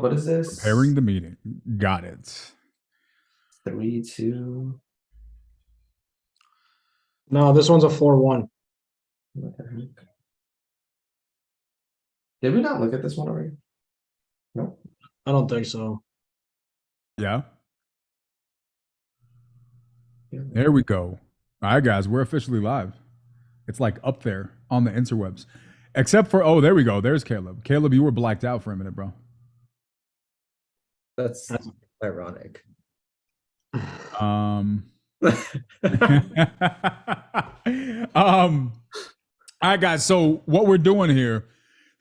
What is Preparing this? the meeting. Got it. 3, 2. No, this one's a 4-1. What the heck? Did we not look at this one already? Nope. I don't think so. Yeah. There we go. All right, guys, we're officially live. It's like up there on the interwebs. Except for, oh, there we go. There's Caleb. Caleb, you were blacked out for a minute, bro. That's ironic. All right, guys. So what we're doing here,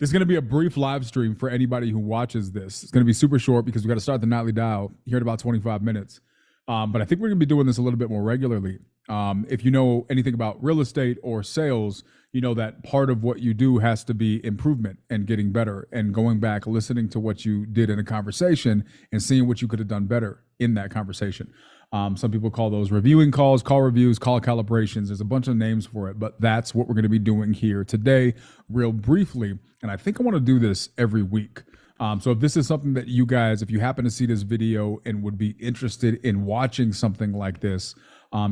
there's going to be a brief live stream for anybody who watches this. It's going to be super short because we got to start the nightly dial here in about 25 minutes. But I think we're going to be doing this a little bit more regularly. If you know anything about real estate or sales, you know that part of what you do has to be improvement and getting better and going back, listening to what you did in a conversation and seeing what you could have done better in that conversation. Some people call those reviewing calls, call reviews, call calibrations. There's a bunch of names for it, but that's what we're going to be doing here today, real briefly. And I think I want to do this every week. So if this is something that you guys, if you happen to see this video and would be interested in watching something like this,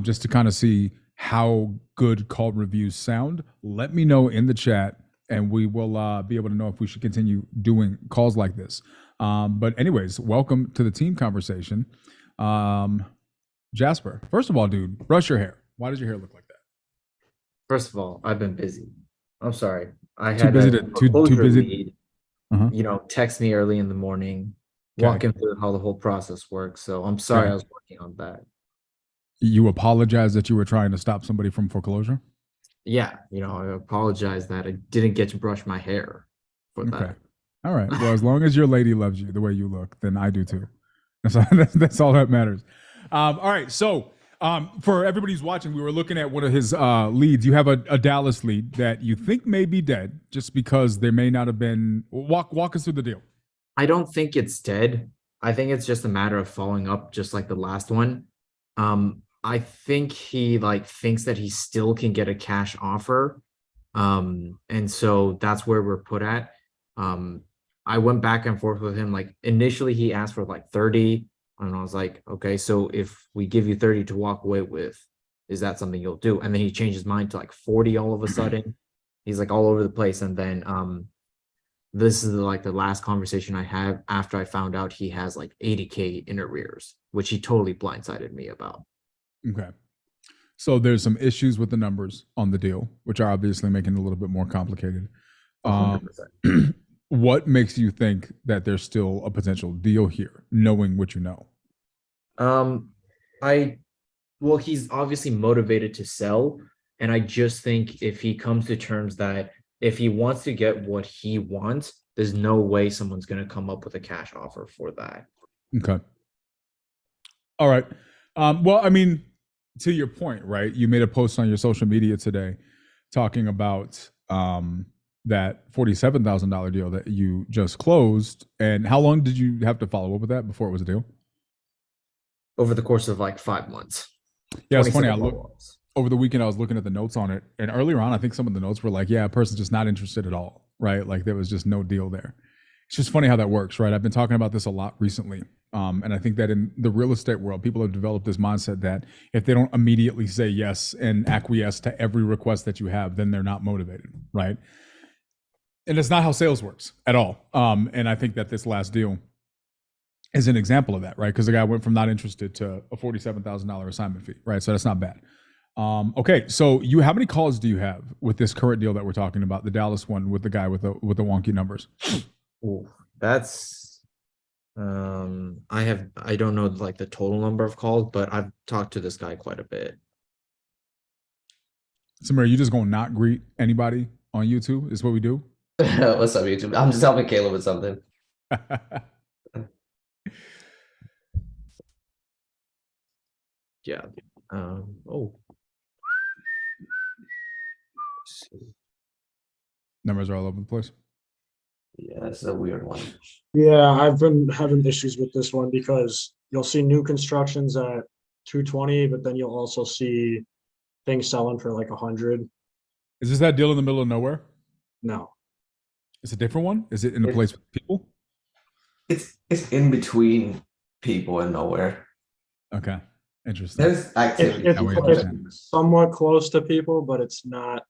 just to kind of see how good call reviews sound, let me know in the chat and we will be able to know if we should continue doing calls like this. But anyways, welcome to the team conversation. Jasper, first of all, dude, brush your hair. Why does your hair look like that? First of all, I've been busy. I'm sorry. I Too had busy a to too foreclosure busy. lead, Uh-huh. text me early in the morning, Okay. walking through how the whole process works. So I'm sorry Okay. I was working on that. You apologize that you were trying to stop somebody from foreclosure? Yeah, I apologize that I didn't get to brush my hair for Okay. that. All right. Well, as long as your lady loves you the way you look, then I do too. That's all that matters. All right. So for everybody who's watching, we were looking at one of his leads. You have a Dallas lead that you think may be dead just because there may not have been. Walk us through the deal. I don't think it's dead. I think it's just a matter of following up, just like the last one. I think he thinks that he still can get a cash offer. And so that's where we're put at. I went back and forth with him. Initially he asked for 30, and I was like, okay, so if we give you 30 to walk away with, is that something you'll do? And then he changed his mind to 40 all of a sudden. He's all over the place. And then this is the last conversation I have after I found out he has $80K in arrears, which he totally blindsided me about. Okay. So there's some issues with the numbers on the deal, which are obviously making it a little bit more complicated. 100%. What makes you think that there's still a potential deal here, knowing what you know? He's obviously motivated to sell, and I just think if he comes to terms that if he wants to get what he wants, there's no way someone's going to come up with a cash offer for that. Okay. All right. Well, I mean, to your point, right? You made a post on your social media today talking about that $47,000 deal that you just closed. And how long did you have to follow up with that before it was a deal? Over the course of 5 months. Yeah, it's funny. Over the weekend, I was looking at the notes on it. And earlier on, I think some of the notes were a person's just not interested at all, right? There was just no deal there. It's just funny how that works, right? I've been talking about this a lot recently. And I think that in the real estate world, people have developed this mindset that if they don't immediately say yes and acquiesce to every request that you have, then they're not motivated, right? And it's not how sales works at all. And I think that this last deal is an example of that, right? Because the guy went from not interested to a $47,000 assignment fee, right? So that's not bad. Okay, so how many calls do you have with this current deal that we're talking about, the Dallas one with the guy with the wonky numbers? Ooh, that's I don't know the total number of calls, but I've talked to this guy quite a bit. Samir, you just gonna not greet anybody on YouTube? Is what we do? What's up, YouTube? I'm just helping Caleb with something. Yeah. Numbers are all over the place. Yeah, that's a weird one. Yeah, I've been having issues with this one because you'll see new constructions at 220, but then you'll also see things selling for 100. Is this that deal in the middle of nowhere? No. It's a different one? Is it in a place with people? it's in between people and nowhere. Okay, interesting. There's activity. It's, Now we somewhere. understand. it's somewhat close to people, but it's not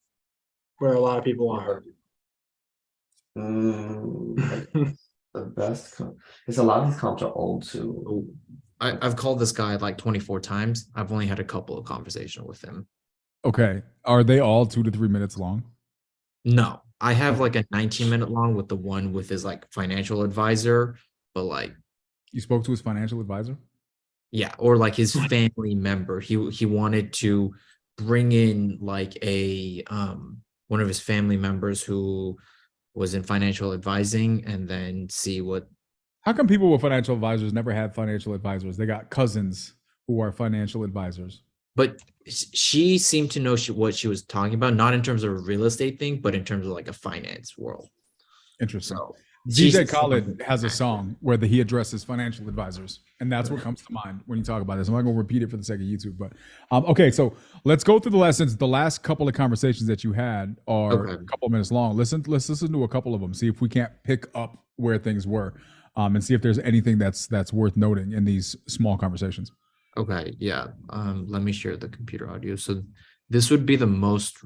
where a lot of people are. The best. It's a lot of these comps are old too. Oh, I've called this guy like 24 times. I've only had a couple of conversations with him. Okay, are they all 2 to 3 minutes long? No, I have like a 19-minute long with the one with his like financial advisor, but like, You spoke to his financial advisor? yeah, or like his family member. He wanted to bring in like a one of his family members who was in financial advising and then see what. How come people with financial advisors never have financial advisors? They got cousins who are financial advisors. But she seemed to know what she was talking about, not in terms of a real estate thing, but in terms of like a finance world. Interesting. So DJ Khaled has a song where he addresses financial advisors, and that's what comes to mind when you talk about this. I'm not going to repeat it for the sake of YouTube, but okay. So let's go through the lessons. The last couple of conversations that you had are Okay. a couple of minutes long. Let's listen to a couple of them. See if we can't pick up where things were, and see if there's anything that's worth noting in these small conversations. Okay, yeah. Let me share the computer audio. So this would be the most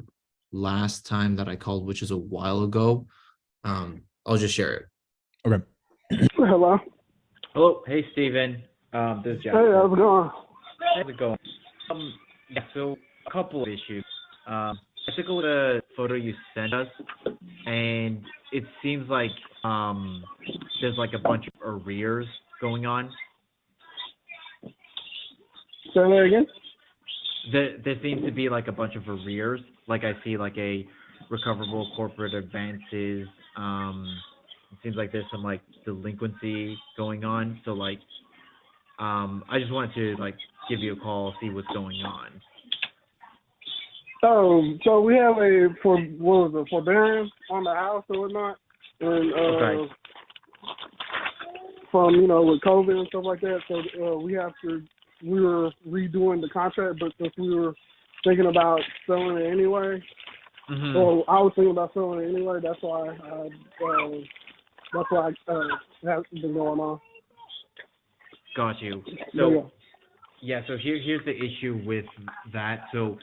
last time that I called, which is a while ago. I'll just share it. Okay. Hello. Hello, hey Steven. This is Jeff. Hey, how's it going? How's it going? Yeah, so a couple of issues. I took a look at the photo you sent us, and it seems like there's like a bunch of arrears going on. Say that again. There seems to be like a bunch of arrears. Like I see like a recoverable corporate advances. It seems like there's some like delinquency going on. So like, I just wanted to like give you a call, see what's going on. So we have forbearance on the house or whatnot, and Okay. from with COVID and stuff like that. So we were redoing the contract, but since we were thinking about selling it anyway, Mm-hmm. well, I was thinking about selling it anyway. That's why has been going on. Got you. Yeah. So yeah, so here's the issue with that. So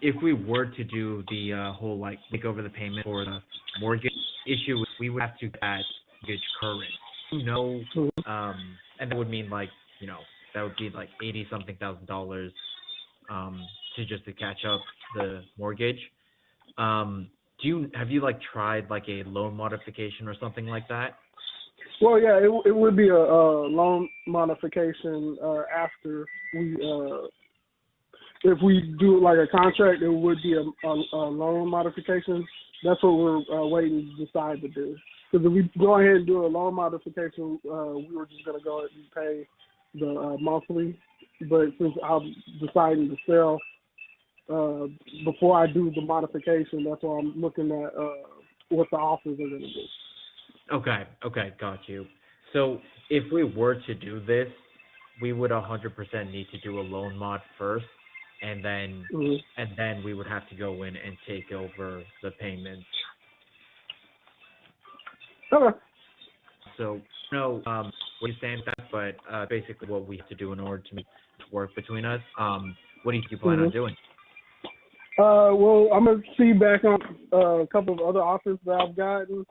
if we were to do the whole like take over the payment for the mortgage issue, we would have to get that mortgage current. And that would mean like, that would be like $80-something thousand to catch up the mortgage. Have you like tried like a loan modification or something like that? Well, yeah, it would be a loan modification after we if we do like a contract, it would be a loan modification. That's what we're waiting to decide to do. Because if we go ahead and do a loan modification, we were just going to go ahead and pay the monthly. But since I'm deciding to sell before I do the modification, that's why I'm looking at what the offers are going to be. Okay, got you. So if we were to do this, we would 100% need to do a loan mod first, and then we would have to go in and take over the payments. Okay. So what you stand with that, but basically what we have to do in order to make it work between us. What do you plan on doing? Well, I'm gonna see back on a couple of other offers that I've gotten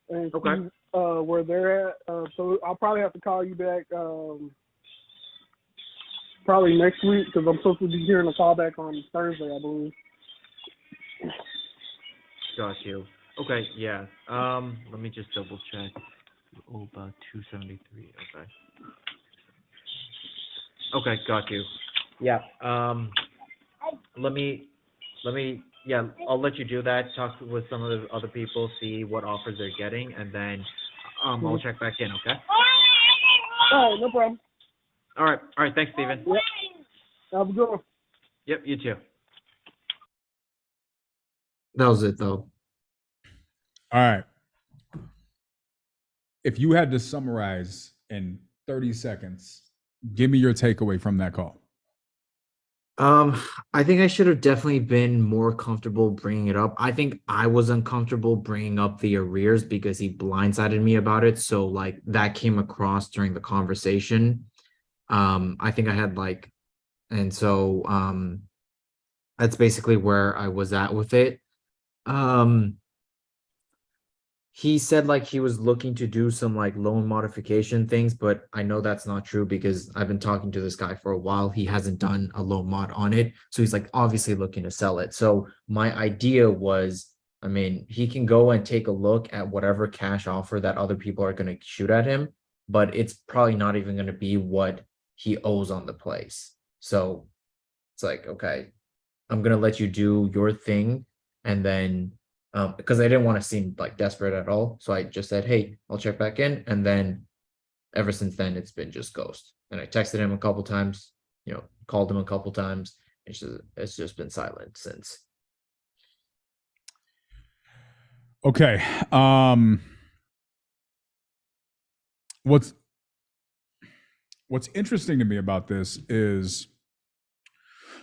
and see where they're at. So I'll probably have to call you back probably next week because I'm supposed to be hearing a call back on Thursday, I believe. Got you. Okay, yeah. Let me just double check. About 273. Okay, got you. Yeah. Let me. Yeah, I'll let you do that. Talk with some of the other people, see what offers they're getting, and then I'll check back in. Okay. All right, no problem. All right. Thanks, Steven. Yep. Have a good one. Yep, you too. That was it though. All right. If you had to summarize in 30 seconds, give me your takeaway from that call. I think I should have definitely been more comfortable bringing it up. I think I was uncomfortable bringing up the arrears because he blindsided me about it. So like that came across during the conversation. I think I had like, and so that's basically where I was at with it. Um, he said like he was looking to do some like loan modification things, but I know that's not true because I've been talking to this guy for a while. He hasn't done a loan mod on it. So he's like obviously looking to sell it. So my idea was, I mean, he can go and take a look at whatever cash offer that other people are going to shoot at him, but it's probably not even going to be what he owes on the place. So it's like, okay, I'm going to let you do your thing. And then because I didn't want to seem like desperate at all. So I just said, hey, I'll check back in. And then ever since then, it's been just ghost. And I texted him a couple times, called him a couple times. It's just been silent since. Okay. What's interesting to me about this is,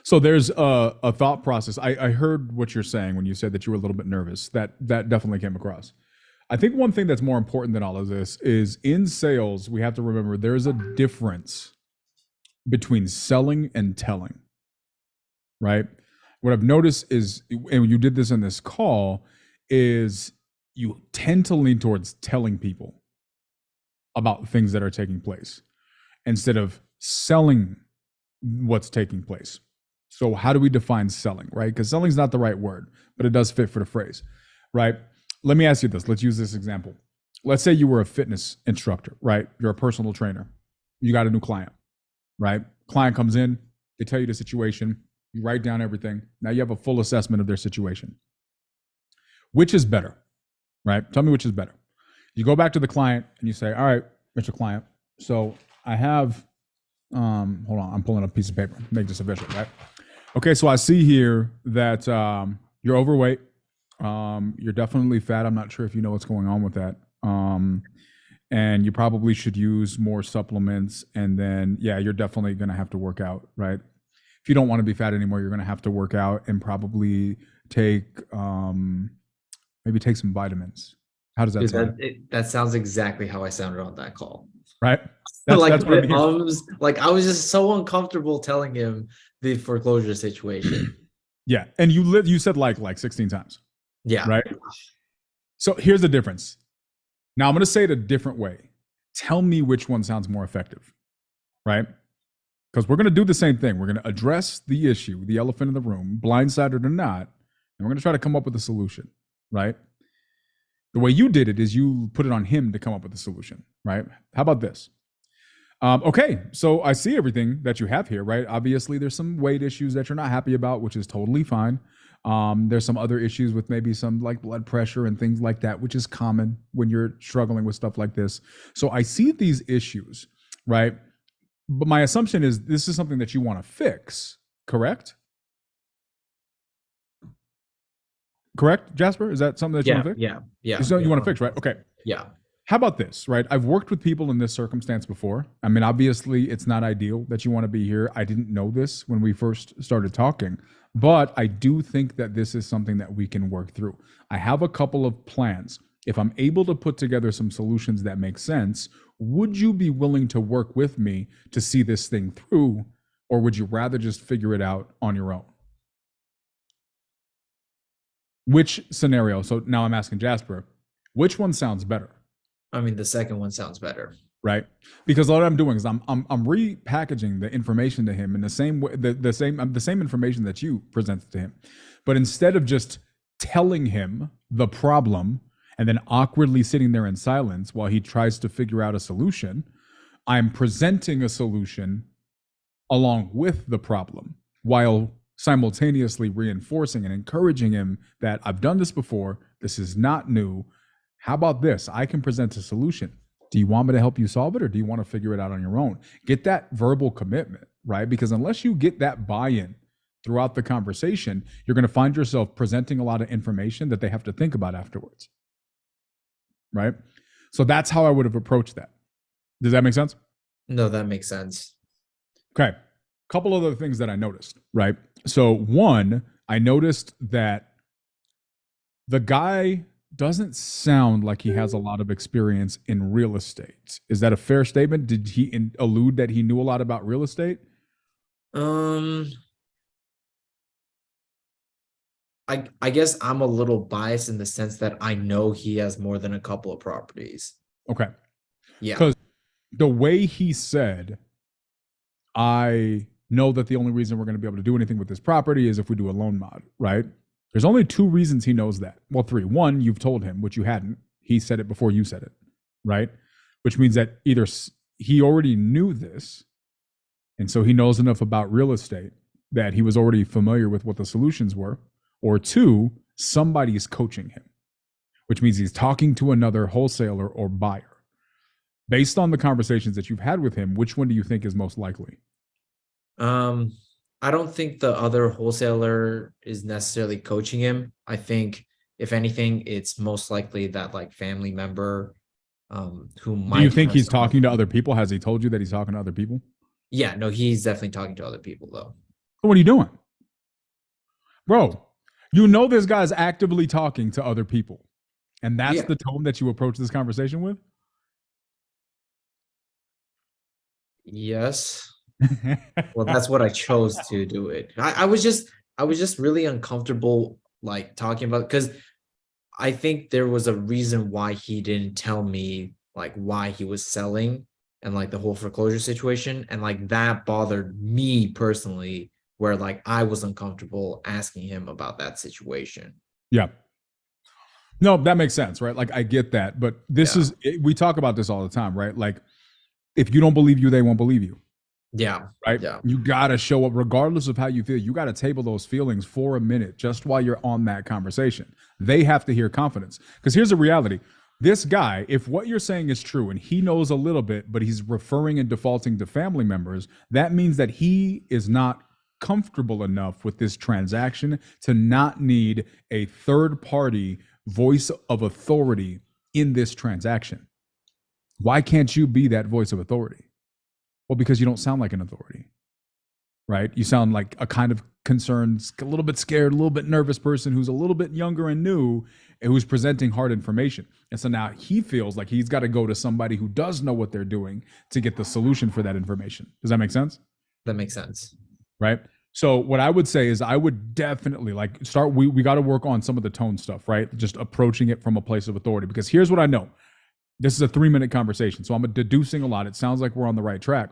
so there's a thought process. I heard what you're saying when you said that you were a little bit nervous. That definitely came across. I think one thing that's more important than all of this is in sales, we have to remember there's a difference between selling and telling, right? What I've noticed is, and you did this in this call, is you tend to lean towards telling people about things that are taking place instead of selling what's taking place. So how do we define selling, right? Because selling is not the right word, but it does fit for the phrase, right? Let me ask you this. Let's use this example. Let's say you were a fitness instructor, right? You're a personal trainer. You got a new client, right? Client comes in, they tell you the situation, you write down everything. Now you have a full assessment of their situation. Which is better, right? Tell me which is better. You go back to the client and you say, all right, Mr. Client, so I have, hold on, I'm pulling up a piece of paper, make this official, right? Okay, so I see here that you're overweight. You're definitely fat. I'm not sure if you know what's going on with that. And you probably should use more supplements. And then, yeah, you're definitely going to have to work out, right? If you don't want to be fat anymore, you're going to have to work out and probably take, maybe take some vitamins. How does that Dude, sound? that sounds exactly how I sounded on that call. Right? Like what I mean. I was just so uncomfortable telling him the foreclosure situation. Yeah, and you said like 16 times. Yeah. Right. So here's the difference. Now I'm going to say it a different way. Tell me which one sounds more effective, right? Because we're going to do the same thing. We're going to address the issue, the elephant in the room, blindsided or not, and we're going to try to come up with a solution, right? The way you did it is you put it on him to come up with a solution, right? How about this? Okay, so I see everything that you have here, right? Obviously, there's some weight issues that you're not happy about, which is totally fine. There's some other issues with maybe some like blood pressure and things like that, which is common when you're struggling with stuff like this. So I see these issues, right? But my assumption is this is something that you want to fix, correct? Correct, Jasper? Is that something that you want to fix? Yeah. So you want to fix, right? Okay. Yeah. How about this, right? I've worked with people in this circumstance before. I mean, obviously, it's not ideal that you want to be here. I didn't know this when we first started talking, but I do think that this is something that we can work through. I have a couple of plans. If I'm able to put together some solutions that make sense, would you be willing to work with me to see this thing through, or would you rather just figure it out on your own? Which scenario? So now I'm asking Jasper, which one sounds better? I mean, the second one sounds better. Right, because what I'm doing is I'm repackaging the information to him in the same way, the same information that you presented to him, but instead of just telling him the problem and then awkwardly sitting there in silence while he tries to figure out a solution, I'm presenting a solution along with the problem while simultaneously reinforcing and encouraging him that I've done this before. This is not new. How about this? I can present a solution. Do you want me to help you solve it, or do you want to figure it out on your own? Get that verbal commitment, right? Because unless you get that buy-in throughout the conversation, you're going to find yourself presenting a lot of information that they have to think about afterwards, right? So that's how I would have approached that. Does that make sense? No, that makes sense. Okay. couple other things that I noticed, right? So one, I noticed that the guy doesn't sound like he has a lot of experience in real estate. Is that a fair statement? Did he allude that he knew a lot about real estate? I guess I'm a little biased in the sense that I know he has more than a couple of properties. Okay. Yeah. Because the way he said, I know that the only reason we're going to be able to do anything with this property is if we do a loan mod, right? There's only two reasons he knows that. Well, three. One, you've told him, which you hadn't. He said it before you said it, right? Which means that either he already knew this, and so he knows enough about real estate that he was already familiar with what the solutions were, or two, somebody is coaching him, which means he's talking to another wholesaler or buyer. Based on the conversations that you've had with him, which one do you think is most likely? I don't think the other wholesaler is necessarily coaching him. I think if anything, it's most likely that like family member who might. Do you think he's talking to other people? Has he told you that he's talking to other people? Yeah, no, he's definitely talking to other people though. What are you doing? Bro, you know this guy's actively talking to other people. And that's the tone that you approach this conversation with? Yes. Well, that's what I chose to do it. I was just really uncomfortable like talking about, because I think there was a reason why he didn't tell me like why he was selling and like the whole foreclosure situation, and like that bothered me personally, where like I was uncomfortable asking him about that situation. Yeah. No, that makes sense, right? Like I get that, but this is, we talk about this all the time, right? Like if you don't believe you, they won't believe you. Yeah. Right. Yeah. You got to show up regardless of how you feel. You got to table those feelings for a minute just while you're on that conversation. They have to hear confidence, because here's the reality. This guy, if what you're saying is true and he knows a little bit, but he's referring and defaulting to family members, that means that he is not comfortable enough with this transaction to not need a third party voice of authority in this transaction. Why can't you be that voice of authority? Well, because you don't sound like an authority, right? You sound like a kind of concerned, a little bit scared, a little bit nervous person who's a little bit younger and new and who's presenting hard information. And so now he feels like he's got to go to somebody who does know what they're doing to get the solution for that information. Does that make sense? That makes sense. Right? So what I would say is I would definitely like start, we got to work on some of the tone stuff, right? Just approaching it from a place of authority, because here's what I know. This is a 3-minute conversation, so I'm deducing a lot. It sounds like we're on the right track.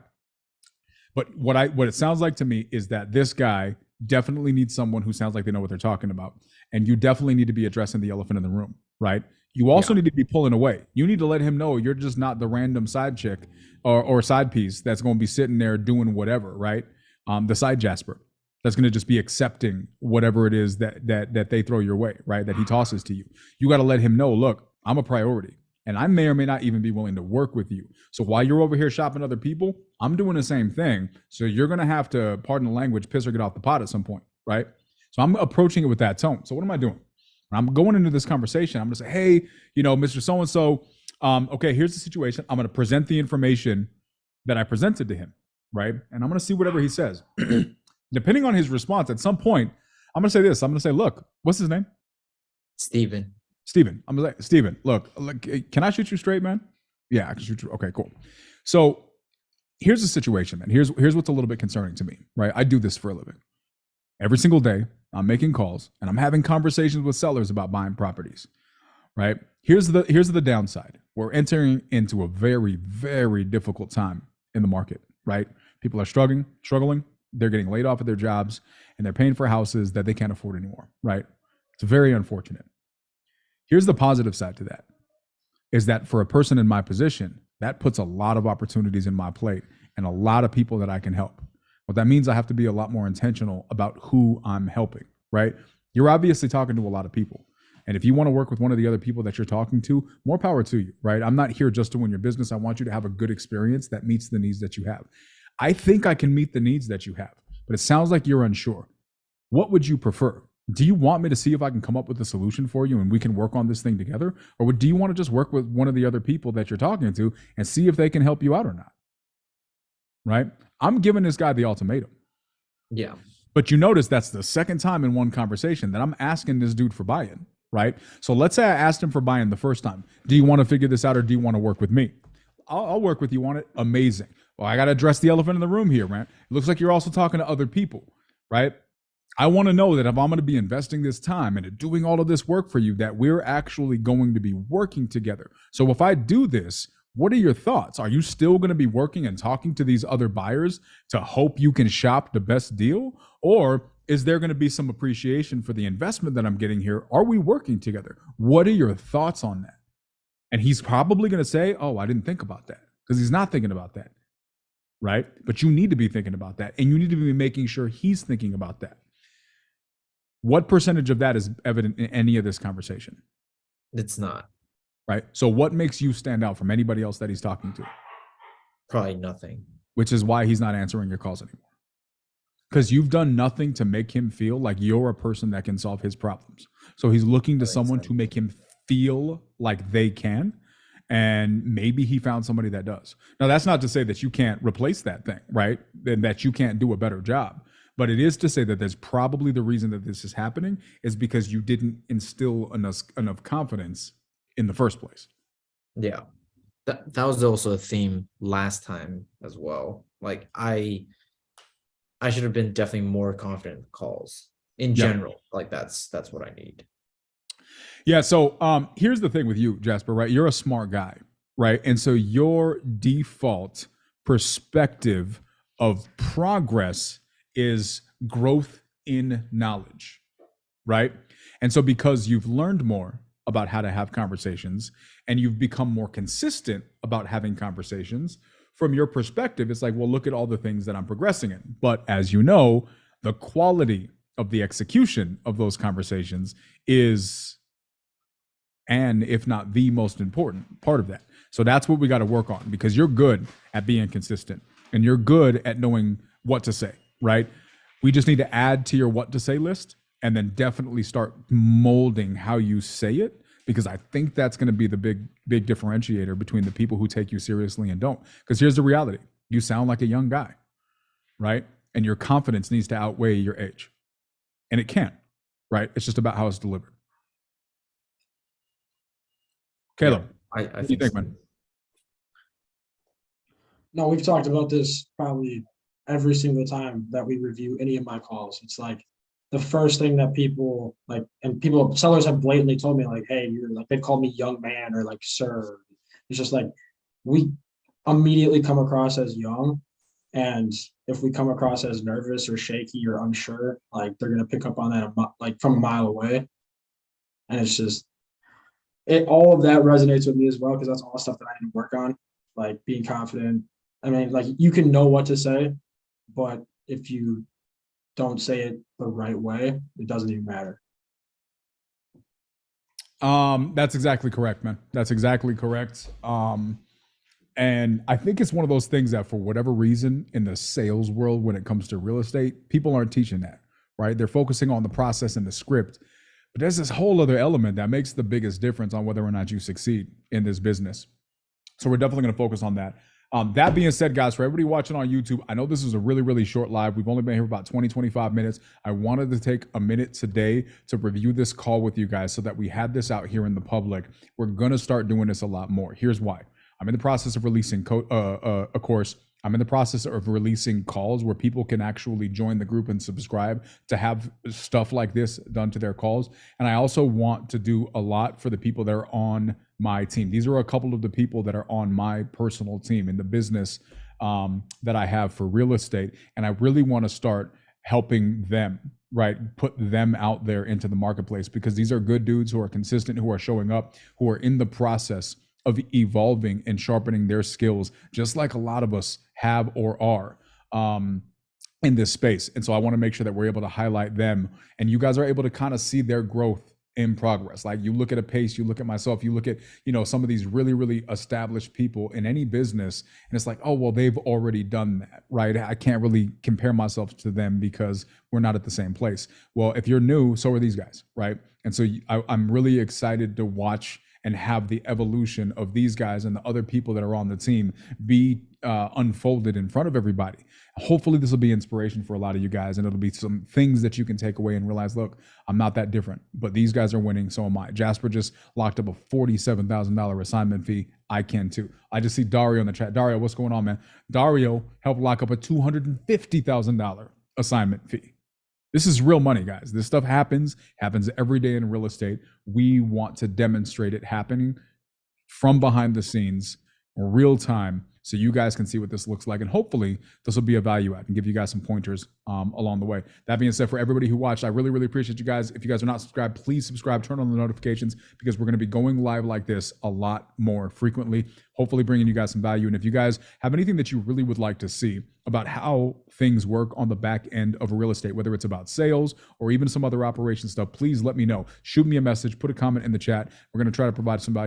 But what it sounds like to me is that this guy definitely needs someone who sounds like they know what they're talking about. And you definitely need to be addressing the elephant in the room, right? You also need to be pulling away. You need to let him know you're just not the random side chick or side piece that's going to be sitting there doing whatever, right? The side Jasper that's going to just be accepting whatever it is that they throw your way, right? That he tosses to you. You got to let him know, look, I'm a priority. And I may or may not even be willing to work with you. So while you're over here shopping other people, I'm doing the same thing. So you're going to have to, pardon the language, piss or get off the pot at some point, right? So I'm approaching it with that tone. So what am I doing? I'm going into this conversation. I'm going to say, hey, Mr. So-and-so, okay, here's the situation. I'm going to present the information that I presented to him, right? And I'm going to see whatever he says. Depending on his response, at some point, I'm going to say this. I'm going to say, look, what's his name? Steven. I'm like, Steven, look, can I shoot you straight, man? Yeah, I can shoot you. Okay, cool. So here's the situation, man. Here's what's a little bit concerning to me, right? I do this for a living. Every single day, I'm making calls and I'm having conversations with sellers about buying properties, right? Here's the downside. We're entering into a very, very difficult time in the market, right? People are struggling. They're getting laid off of their jobs and they're paying for houses that they can't afford anymore, right? It's very unfortunate. Here's the positive side to that, is that for a person in my position, that puts a lot of opportunities in my plate and a lot of people that I can help. What that means, I have to be a lot more intentional about who I'm helping, right? You're obviously talking to a lot of people. And if you want to work with one of the other people that you're talking to, more power to you, right? I'm not here just to win your business. I want you to have a good experience that meets the needs that you have. I think I can meet the needs that you have, but it sounds like you're unsure. What would you prefer? Do you want me to see if I can come up with a solution for you and we can work on this thing together? Or do you want to just work with one of the other people that you're talking to and see if they can help you out or not? Right? I'm giving this guy the ultimatum. Yeah. But you notice that's the second time in one conversation that I'm asking this dude for buy-in, right? So let's say I asked him for buy-in the first time. Do you want to figure this out or do you want to work with me? I'll work with you on it. Amazing. Well, I got to address the elephant in the room here, man. It looks like you're also talking to other people, right? I want to know that if I'm going to be investing this time and doing all of this work for you, that we're actually going to be working together. So if I do this, what are your thoughts? Are you still going to be working and talking to these other buyers to hope you can shop the best deal? Or is there going to be some appreciation for the investment that I'm getting here? Are we working together? What are your thoughts on that? And he's probably going to say, oh, I didn't think about that, because he's not thinking about that, right? But you need to be thinking about that, and you need to be making sure he's thinking about that. What percentage of that is evident in any of this conversation? It's not. Right? So what makes you stand out from anybody else that he's talking to? Probably nothing. Which is why he's not answering your calls anymore. Because you've done nothing to make him feel like you're a person that can solve his problems. So he's looking to someone to make him feel like they can. And maybe he found somebody that does. Now, that's not to say that you can't replace that thing, right? And that you can't do a better job. But it is to say that there's probably the reason that this is happening is because you didn't instill enough confidence in the first place. Yeah. That was also a theme last time as well. Like I should have been definitely more confident in calls in general. Like that's what I need. Yeah. So here's the thing with you, Jasper, right? You're a smart guy, right? And so your default perspective of progress is growth in knowledge, right? And so because you've learned more about how to have conversations and you've become more consistent about having conversations, from your perspective, it's like, well, look at all the things that I'm progressing in. But as you know, the quality of the execution of those conversations is, and if not the most important part of that. So that's what we got to work on, because you're good at being consistent and you're good at knowing what to say, right? We just need to add to your what to say list and then definitely start molding how you say it, because I think that's going to be the big differentiator between the people who take you seriously and don't. Because here's the reality. You sound like a young guy, right? And your confidence needs to outweigh your age. And it can't, right? It's just about how it's delivered. Caleb, I what do you think, man? No, we've talked about this probably every single time that we review any of my calls. It's like the first thing that people like, and sellers have blatantly told me like, hey, you're like, they call me young man or like sir. It's just like, we immediately come across as young. And if we come across as nervous or shaky or unsure, like they're going to pick up on that like from a mile away. And it's just, all of that resonates with me as well, because that's all stuff that I need to work on, like being confident. I mean, like you can know what to say, but if you don't say it the right way, it doesn't even matter. That's exactly correct, man. That's exactly correct. And I think it's one of those things that for whatever reason in the sales world, when it comes to real estate, people aren't teaching that, right? They're focusing on the process and the script, but there's this whole other element that makes the biggest difference on whether or not you succeed in this business. So we're definitely going to focus on that. That being said, guys, for everybody watching on YouTube, I know this is a really, really short live. We've only been here about 20, 25 minutes. I wanted to take a minute today to review this call with you guys so that we had this out here in the public. We're going to start doing this a lot more. Here's why. I'm in the process of releasing a course. I'm in the process of releasing calls where people can actually join the group and subscribe to have stuff like this done to their calls. And I also want to do a lot for the people that are on my team. These are a couple of the people that are on my personal team in the business that I have for real estate. And I really want to start helping them, right? Put them out there into the marketplace, because these are good dudes who are consistent, who are showing up, who are in the process of evolving and sharpening their skills, just like a lot of us have or are in this space. And so I want to make sure that we're able to highlight them, and you guys are able to kind of see their growth in progress. Like you look at a Pace, you look at myself, you look at, some of these really, really established people in any business, and it's like, oh, well, they've already done that, right? I can't really compare myself to them because we're not at the same place. Well, if you're new, so are these guys, right? And so I'm really excited to watch and have the evolution of these guys and the other people that are on the team be unfolded in front of everybody. Hopefully this will be inspiration for a lot of you guys, and it'll be some things that you can take away and realize, look, I'm not that different, but these guys are winning, so am I. Jasper just locked up a $47,000 assignment fee. I can too. I just see Dario in the chat. Dario, what's going on, man? Dario helped lock up a $250,000 assignment fee. This is real money, guys. This stuff happens every day in real estate. We want to demonstrate it happening from behind the scenes, real time, so you guys can see what this looks like. And hopefully this will be a value add and give you guys some pointers along the way. That being said, for everybody who watched, I really, really appreciate you guys. If you guys are not subscribed, please subscribe, turn on the notifications, because we're going to be going live like this a lot more frequently, hopefully bringing you guys some value. And if you guys have anything that you really would like to see about how things work on the back end of real estate, whether it's about sales or even some other operation stuff, please let me know. Shoot me a message, put a comment in the chat. We're going to try to provide some value